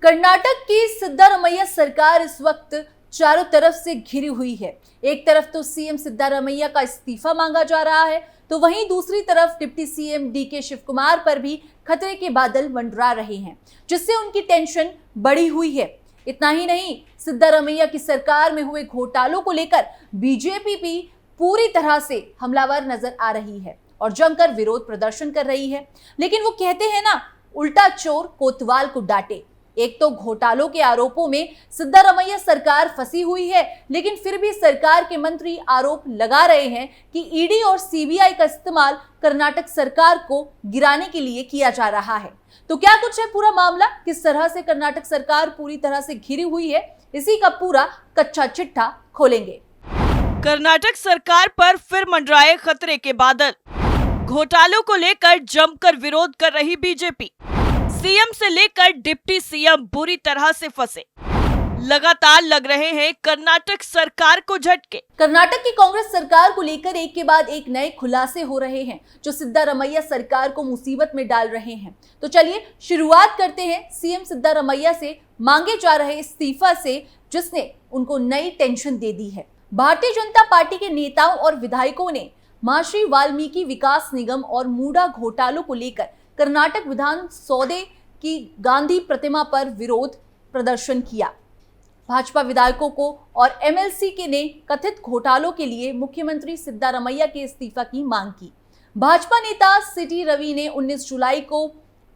कर्नाटक की सिद्धारमैया सरकार इस वक्त चारों तरफ से घिरी हुई है। एक तरफ तो सीएम सिद्धारमैया का इस्तीफा मांगा जा रहा है, तो वहीं दूसरी तरफ deputy CM DK Shiv Kumar पर भी खतरे के बादल मंडरा रहे हैं, जिससे उनकी टेंशन बढ़ी हुई है। इतना ही नहीं, सिद्धारमैया की सरकार में हुए घोटालों को लेकर बीजेपी भी पूरी तरह से हमलावर नजर आ रही है और जमकर विरोध प्रदर्शन कर रही है। लेकिन वो कहते हैं ना, उल्टा चोर कोतवाल को डांटे। एक तो घोटालों के आरोपों में सिद्धारमैया सरकार फंसी हुई है, लेकिन फिर भी सरकार के मंत्री आरोप लगा रहे हैं कि ईडी और सीबीआई का इस्तेमाल कर्नाटक सरकार को गिराने के लिए किया जा रहा है। तो क्या कुछ है पूरा मामला, किस तरह से कर्नाटक सरकार पूरी तरह से घिरी हुई है, इसी का पूरा कच्चा चिट्ठा खोलेंगे। कर्नाटक सरकार पर फिर मंडराए खतरे के बादल। घोटालों को लेकर जमकर विरोध कर रही बीजेपी। सीएम से लेकर डिप्टी सीएम बुरी तरह से फंसे। लगातार लग रहे हैं कर्नाटक सरकार को झटके। कर्नाटक की कांग्रेस सरकार को लेकर एक के बाद एक नए खुलासे हो रहे हैं, जो सिद्धारमैया सरकार को मुसीबत में डाल रहे हैं। तो चलिए शुरुआत करते हैं सीएम सिद्धारमैया से मांगे जा रहे इस्तीफा से, जिसने उनको नई टेंशन दे दी है। भारतीय जनता पार्टी के नेताओं और विधायकों ने महर्षि वाल्मीकि विकास निगम और मूडा घोटालों को लेकर कर्नाटक विधान सौदे की गांधी प्रतिमा पर विरोध प्रदर्शन किया। भाजपा विधायकों को और एमएलसी के ने कथित घोटालों के लिए मुख्यमंत्री सिद्धारमैया के इस्तीफा की मांग की। भाजपा नेता सीटी रवि ने 19 जुलाई को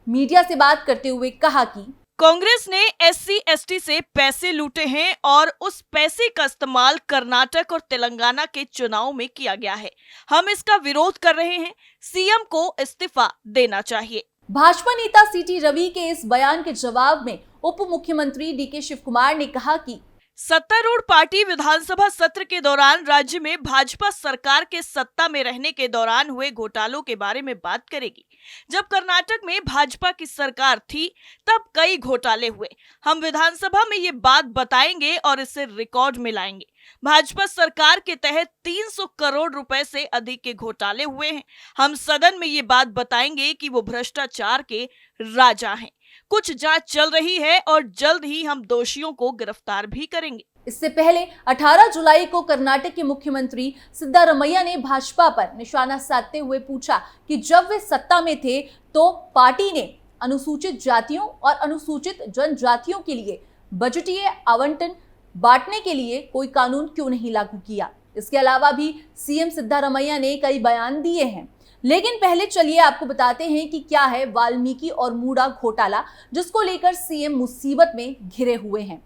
मीडिया से बात करते हुए कहा कि कांग्रेस ने SC/ST से पैसे लूटे हैं और उस पैसे का इस्तेमाल कर्नाटक और तेलंगाना के चुनाव में किया गया है। हम इसका विरोध कर रहे हैं। सीएम को इस्तीफा देना चाहिए। भाजपा नेता सीटी रवि के इस बयान के जवाब में उप मुख्यमंत्री डीके शिव कुमार ने कहा कि सत्तारूढ़ पार्टी विधानसभा सत्र के दौरान राज्य में भाजपा सरकार के सत्ता में रहने के दौरान हुए घोटालों के बारे में बात करेगी। जब कर्नाटक में भाजपा की सरकार थी तब कई घोटाले हुए। हम विधानसभा में ये बात बताएंगे और इसे रिकॉर्ड में लाएंगे। भाजपा सरकार के तहत 300 करोड़ रुपए से अधिक के घोटाले हुए हैं। हम सदन में ये बात बताएंगे कि वो भ्रष्टाचार के राजा हैं। कुछ जांच चल रही है और जल्द ही हम दोषियों को गिरफ्तार भी करेंगे। इससे पहले 18 जुलाई को कर्नाटक के मुख्यमंत्री सिद्धारमैया ने भाजपा पर निशाना साधते हुए पूछा कि जब वे सत्ता में थे तो पार्टी ने अनुसूचित जातियों और अनुसूचित जनजातियों के लिए बजटीय आवंटन बांटने के लिए कोई कानून क्यों नहीं लागू किया। इसके अलावा भी सीएम सिद्धारमैया ने कई बयान दिए हैं। लेकिन पहले चलिए आपको बताते हैं कि क्या है वाल्मीकि और मूडा घोटाला, जिसको लेकर सीएम मुसीबत में घिरे हुए हैं।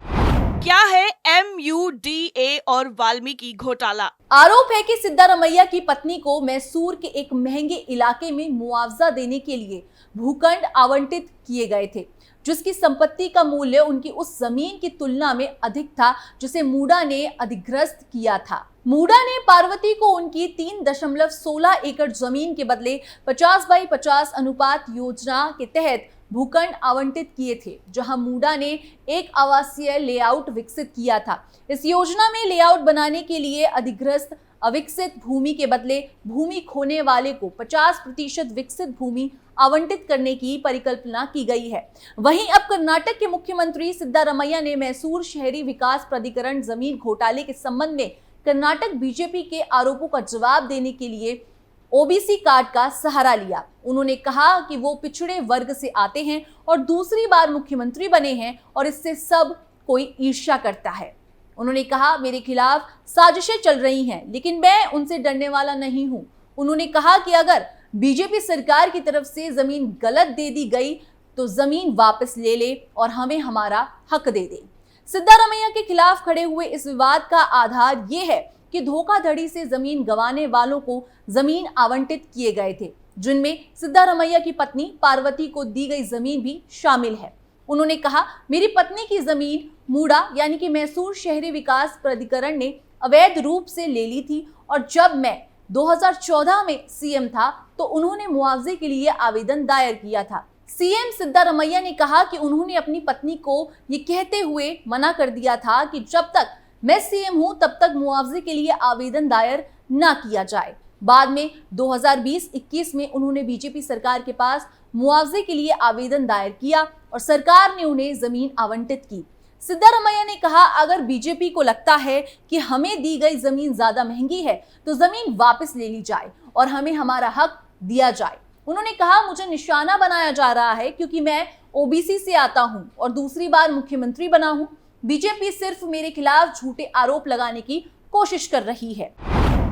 क्या है MUDA और वाल्मीकि घोटाला? आरोप है कि सिद्धारमैया की पत्नी को मैसूर के एक महंगे इलाके में मुआवजा देने के लिए भूखंड आवंटित किए गए थे, जिसकी संपत्ति का मूल्य उनकी उस जमीन की तुलना में अधिक था जिसे मूडा ने अधिग्रस्त किया था। मूडा ने पार्वती को उनकी 3.16 एकड़ जमीन के बदले 50/50 अनुपात योजना के तहत भूखंड आवंटित किए थे, जहां मूडा ने एक आवासीय लेआउट विकसित किया था। इस योजना में लेआउट बनाने के लिए अधिग्रस्त अविकसित भूमि के बदले भूमि खोने वाले को 50% विकसित भूमि आवंटित करने की परिकल्पना की गई है। वहीं अब कर्नाटक के मुख्यमंत्री सिद्धारमैया ने मैसूर शहरी विकास प्राधिकरण जमीन घोटाले के संबंध में कर्नाटक बीजेपी के आरोपों का जवाब देने के लिए ओबीसी कार्ड का सहारा लिया। उन्होंने कहा कि वो पिछड़े वर्ग से आते हैं और दूसरी बार मुख्यमंत्री बने हैं और इससे सब कोई ईर्ष्या करता है। उन्होंने कहा, मेरे खिलाफ साजिशें चल रही हैं, लेकिन मैं उनसे डरने वाला नहीं हूं। उन्होंने कहा कि अगर बीजेपी सरकार की तरफ से जमीन गलत दे दी गई तो जमीन वापस ले ले और हमें हमारा हक दे दे। सिद्धारमैया के खिलाफ खड़े हुए इस विवाद का आधार ये है कि धोखाधड़ी से जमीन गंवाने वालों को जमीन आवंटित किए गए थे, जिनमें सिद्धारमैया की पत्नी पार्वती को दी गई जमीन भी शामिल है। उन्होंने कहा, मेरी पत्नी की जमीन मूडा यानी कि मैसूर शहरी विकास प्राधिकरण ने अवैध रूप से ले ली थी और जब मैं 2014 में सीएम था तो उन्होंने मुआवजे के लिए आवेदन दायर किया था। सीएम सिद्धारमैया ने कहा कि उन्होंने अपनी पत्नी को ये कहते हुए मना कर दिया था कि जब तक मैं सीएम हूं तब तक मुआवजे के लिए आवेदन दायर न किया जाए। बाद में 2020-21 में उन्होंने बीजेपी सरकार के पास मुआवजे के लिए आवेदन दायर किया और सरकार ने उन्हें जमीन आवंटित की। सिद्धारमैया ने कहा, अगर बीजेपी को लगता है कि हमें दी गई जमीन ज्यादा महंगी है तो जमीन वापस ले ली जाए और हमें हमारा हक दिया जाए। उन्होंने कहा, मुझे निशाना बनाया जा रहा है क्योंकि मैं ओबीसी से आता हूं और दूसरी बार मुख्यमंत्री बना हूं। बीजेपी सिर्फ मेरे खिलाफ झूठे आरोप लगाने की कोशिश कर रही है।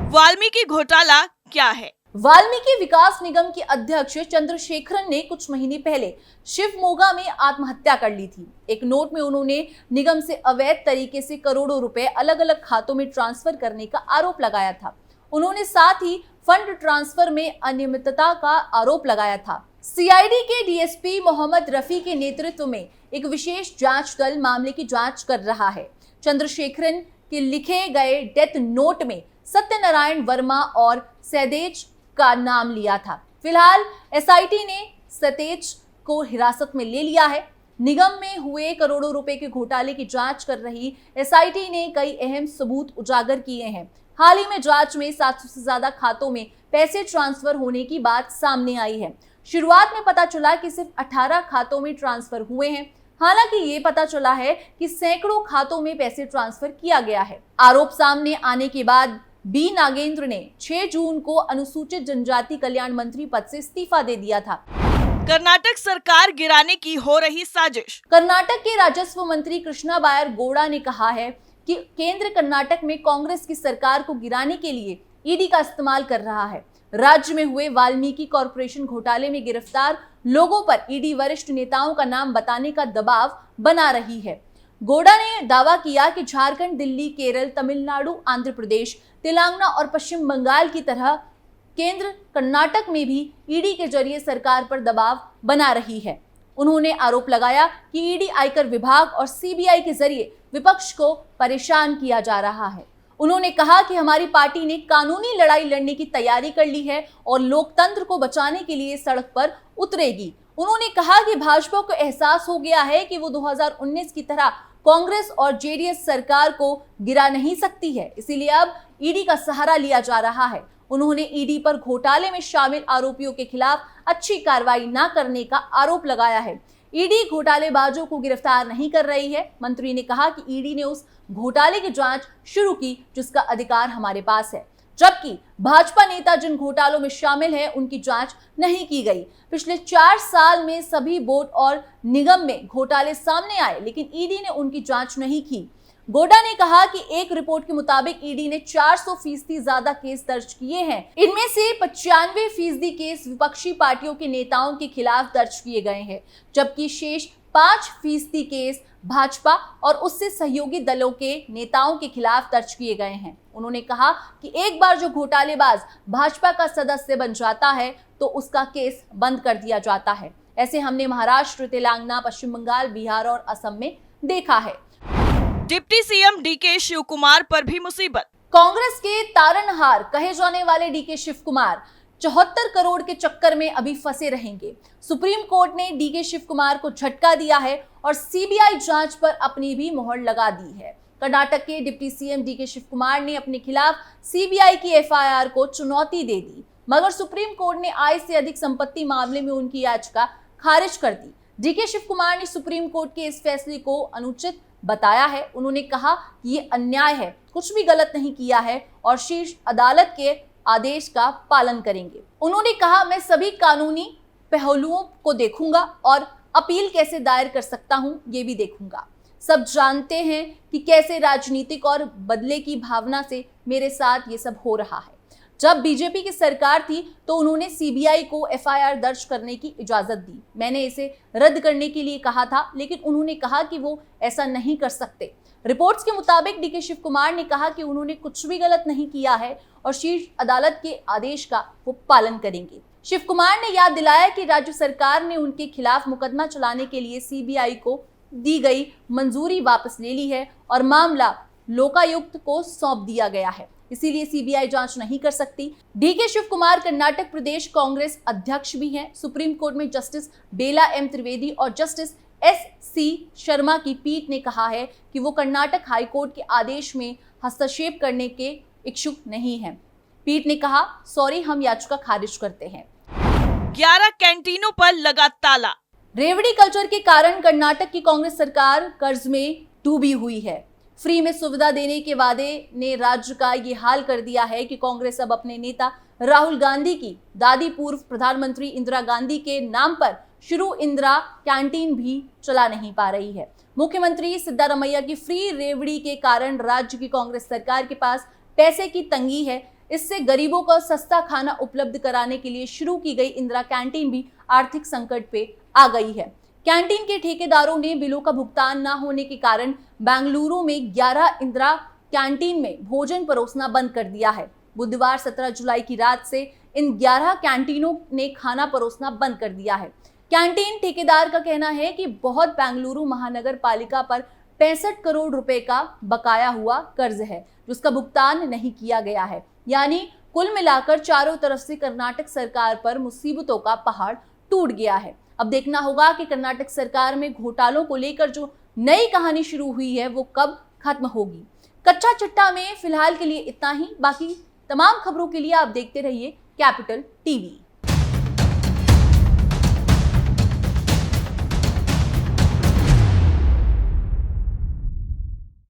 वाल्मीकि घोटाला क्या है? वाल्मीकि विकास निगम के अध्यक्ष चंद्रशेखरन ने कुछ महीने पहले शिवमोगा में आत्महत्या कर ली थी। एक नोट में उन्होंने निगम से अवैध तरीके से करोड़ों रुपए अलग अलग खातों में ट्रांसफर करने का आरोप लगाया था। उन्होंने साथ ही फंड ट्रांसफर में अनियमितता का आरोप लगाया था। सीआईडी के डीएसपी मोहम्मद रफी के नेतृत्व में एक विशेष जांच दल मामले की जांच कर रहा है। चंद्रशेखरन के लिखे गए डेथ नोट में सत्यनारायण वर्मा और सैदेज का नाम लिया था। फिलहाल एसआईटी ने सतेज को हिरासत में ले लिया है। निगम में हुए करोड़ों रुपए के घोटाले की जांच कर रही एसआईटी ने कई अहम सबूत उजागर किए हैं। हाल ही में जांच में 700 से ज्यादा खातों में पैसे ट्रांसफर होने की बात सामने आई है। शुरुआत में पता चला कि सिर्फ 18 खातों में ट्रांसफर हुए हैं। हालांकि ये पता चला है कि सैकड़ों खातों में पैसे ट्रांसफर किया गया है। आरोप सामने आने के बाद बी नागेंद्र ने 6 जून को अनुसूचित जनजाति कल्याण मंत्री पद से इस्तीफा दे दिया था। कर्नाटक सरकार गिराने की हो रही साजिश। कर्नाटक के राजस्व मंत्री कृष्णा बायर गौड़ा ने कहा है कि केंद्र कर्नाटक में कांग्रेस की सरकार को गिराने के लिए ईडी का इस्तेमाल कर रहा है। राज्य में हुए वाल्मीकि कॉरपोरेशन घोटाले में गिरफ्तार लोगों पर ईडी वरिष्ठ नेताओं का नाम बताने का दबाव बना रही है। गौड़ा ने दावा किया कि झारखंड, दिल्ली, केरल, तमिलनाडु, आंध्र प्रदेश, तेलंगाना और पश्चिम बंगाल की तरह केंद्र कर्नाटक में भी ईडी के जरिए सरकार पर दबाव बना रही है। उन्होंने आरोप लगाया कि ईडी, आयकर विभाग और सीबीआई के जरिए विपक्ष को परेशान किया जा रहा है। उन्होंने कहा कि हमारी पार्टी ने कानूनी लड़ाई लड़ने की तैयारी कर ली है और लोकतंत्र को बचाने के लिए सड़क पर उतरेगी। उन्होंने कहा कि भाजपा को एहसास हो गया है कि वो 2019 की तरह कांग्रेस और जेडीएस सरकार को गिरा नहीं सकती है, इसीलिए अब ईडी का सहारा लिया जा रहा है। उन्होंने ईडी पर घोटाले में शामिल आरोपियों के खिलाफ अच्छी कार्रवाई न करने का आरोप लगाया है। ईडी घोटालेबाजों को गिरफ्तार नहीं कर रही है। मंत्री ने कहा कि ईडी ने उस घोटाले की जांच शुरू की जिसका अधिकार हमारे पास है, जबकि भाजपा नेता जिन घोटालों में शामिल हैं उनकी जांच नहीं की गई। पिछले 4 साल में सभी बोर्ड और निगम में घोटाले सामने आए, लेकिन ईडी ने उनकी जांच नहीं की। गौडा ने कहा कि एक रिपोर्ट के मुताबिक ईडी ने 400% ज्यादा केस दर्ज किए हैं। इनमें से 95% केस विपक्षी पार्टियों के नेताओं के खिलाफ दर्ज किए गए हैं, जबकि शेष 5% केस भाजपा और उससे सहयोगी दलों के नेताओं के खिलाफ दर्ज किए गए हैं। उन्होंने कहा कि एक बार जो घोटालेबाज भाजपा का सदस्य बन जाता है तो उसका केस बंद कर दिया जाता है। ऐसे हमने महाराष्ट्र, तेलंगाना, पश्चिम बंगाल, बिहार और असम में देखा है। Deputy CM DK Shiv Kumar पर भी मुसीबत। कांग्रेस के तारनहार कहे जाने वाले डीके शिव कुमार 74 करोड़ के चक्कर में अभी फंसे रहेंगे। सुप्रीम कोर्ट ने डीके शिव कुमार को झटका दिया है और सीबीआई जांच पर अपनी भी मोहर लगा दी है। कर्नाटक के deputy CM DK Shiv Kumar ने अपने खिलाफ सीबीआई की एफआईआर को चुनौती दे दी, मगर सुप्रीम कोर्ट ने आय से अधिक संपत्ति मामले में उनकी याचिका खारिज कर दी। डीके शिव कुमार ने सुप्रीम कोर्ट के इस फैसले को अनुचित बताया है। उन्होंने कहा कि ये अन्याय है, कुछ भी गलत नहीं किया है और शीर्ष अदालत के आदेश का पालन करेंगे। उन्होंने कहा, मैं सभी कानूनी पहलुओं को देखूंगा और अपील कैसे दायर कर सकता हूं ये भी देखूंगा। सब जानते हैं कि कैसे राजनीतिक और बदले की भावना से मेरे साथ ये सब हो रहा है। जब बीजेपी की सरकार थी तो उन्होंने सीबीआई को एफआईआर दर्ज करने की इजाजत दी। मैंने इसे रद्द करने के लिए कहा था, लेकिन उन्होंने कहा कि वो ऐसा नहीं कर सकते। रिपोर्ट्स के मुताबिक डीके शिव कुमार ने कहा कि उन्होंने कुछ भी गलत नहीं किया है और शीर्ष अदालत के आदेश का वो पालन करेंगे। शिव कुमार ने याद दिलाया कि राज्य सरकार ने उनके खिलाफ मुकदमा चलाने के लिए सीबीआई को दी गई मंजूरी वापस ले ली है और मामला लोकायुक्त को सौंप दिया गया है, इसीलिए सीबीआई जांच नहीं कर सकती। डीके शिव कुमार कर्नाटक प्रदेश कांग्रेस अध्यक्ष भी हैं। सुप्रीम कोर्ट में जस्टिस बेला एम त्रिवेदी और जस्टिस एस.सी. शर्मा की पीठ ने कहा है कि वो कर्नाटक हाईकोर्ट के आदेश में हस्तक्षेप करने के इच्छुक नहीं है। पीठ ने कहा, सॉरी, हम याचिका खारिज करते हैं। 11 कैंटीनों पर लगा ताला। रेवड़ी कल्चर के कारण कर्नाटक की कांग्रेस सरकार कर्ज में डूबी हुई है। फ्री में सुविधा देने के वादे ने राज्य का ये हाल कर दिया है कि कांग्रेस अब अपने नेता राहुल गांधी की दादी पूर्व प्रधानमंत्री इंदिरा गांधी के नाम पर शुरू इंदिरा कैंटीन भी चला नहीं पा रही है। मुख्यमंत्री सिद्धारमैया की फ्री रेवड़ी के कारण राज्य की कांग्रेस सरकार के पास पैसे की तंगी है। इससे गरीबों को सस्ता खाना उपलब्ध कराने के लिए शुरू की गई इंदिरा कैंटीन भी आर्थिक संकट पे आ गई है। कैंटीन के ठेकेदारों ने बिलों का भुगतान न होने के कारण बेंगलुरु में 11 इंदिरा कैंटीन में भोजन परोसना बंद कर दिया है। बुधवार 17 जुलाई की रात से इन 11 कैंटीनों ने खाना परोसना बंद कर दिया है। कैंटीन ठेकेदार का कहना है कि बहुत बेंगलुरु महानगर पालिका पर 65 करोड़ रुपए का बकाया हुआ कर्ज है, जिसका भुगतान नहीं किया गया है। यानी कुल मिलाकर चारों तरफ से कर्नाटक सरकार पर मुसीबतों का पहाड़ टूट गया है। अब देखना होगा कि कर्नाटक सरकार में घोटालों को लेकर जो नई कहानी शुरू हुई है वो कब खत्म होगी। कच्चा चिट्टा में फिलहाल के लिए इतना ही। बाकी तमाम खबरों के लिए आप देखते रहिए कैपिटल टीवी।